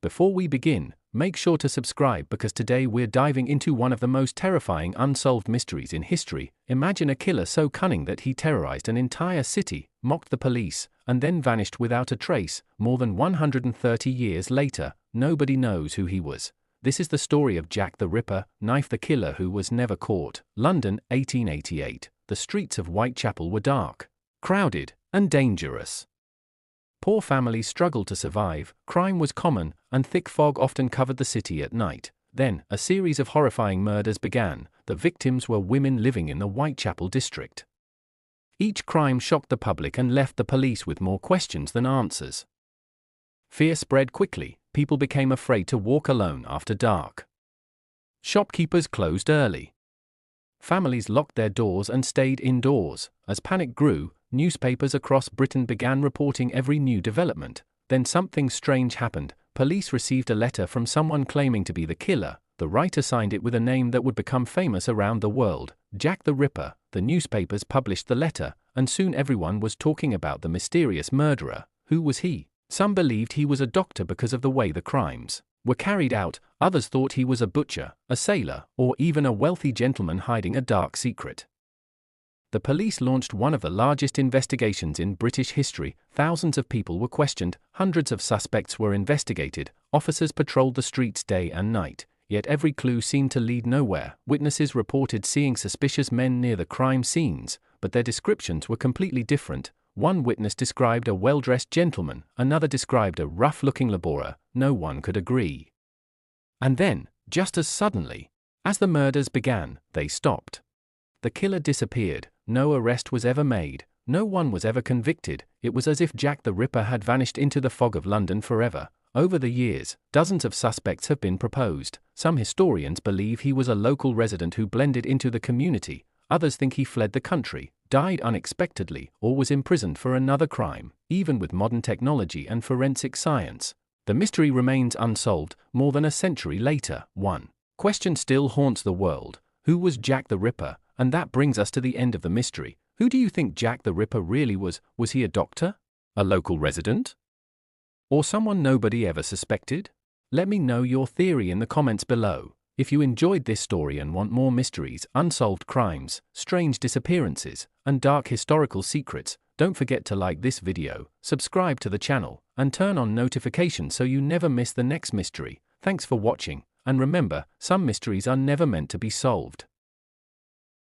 Before we begin, make sure to subscribe because today we're diving into one of the most terrifying unsolved mysteries in history. Imagine a killer so cunning that he terrorized an entire city, mocked the police, and then vanished without a trace. More than 130 years later, nobody knows who he was. This is the story of Jack the Ripper, Knife the Killer who was never caught. London, 1888. The streets of Whitechapel were dark, crowded, and dangerous. Poor families struggled to survive, crime was common, and thick fog often covered the city at night. Then, a series of horrifying murders began. The victims were women living in the Whitechapel district. Each crime shocked the public and left the police with more questions than answers. Fear spread quickly, people became afraid to walk alone after dark. Shopkeepers closed early. Families locked their doors and stayed indoors. As panic grew, newspapers across Britain began reporting every new development. Then something strange happened. Police received a letter from someone claiming to be the killer. The writer signed it with a name that would become famous around the world, Jack the Ripper. The newspapers published the letter, and soon everyone was talking about the mysterious murderer. Who was he? Some believed he was a doctor because of the way the crimes were carried out. Others thought he was a butcher, a sailor, or even a wealthy gentleman hiding a dark secret. The police launched one of the largest investigations in British history. Thousands of people were questioned, hundreds of suspects were investigated, officers patrolled the streets day and night, yet every clue seemed to lead nowhere. Witnesses reported seeing suspicious men near the crime scenes, but their descriptions were completely different. One witness described a well-dressed gentleman, another described a rough-looking laborer. No one could agree. And then, just as suddenly, as the murders began, they stopped. The killer disappeared. No arrest was ever made. No one was ever convicted. It was as if Jack the Ripper had vanished into the fog of London forever. Over the years, dozens of suspects have been proposed. Some historians believe he was a local resident who blended into the community. Others think he fled the country, died unexpectedly, or was imprisoned for another crime. Even with modern technology and forensic science, the mystery remains unsolved. More than a century later, one question still haunts the world. Who was Jack the Ripper? And that brings us to the end of the mystery. Who do you think Jack the Ripper really was? Was he a doctor? A local resident? Or someone nobody ever suspected? Let me know your theory in the comments below. If you enjoyed this story and want more mysteries, unsolved crimes, strange disappearances, and dark historical secrets, don't forget to like this video, subscribe to the channel, and turn on notifications so you never miss the next mystery. Thanks for watching, and remember, some mysteries are never meant to be solved.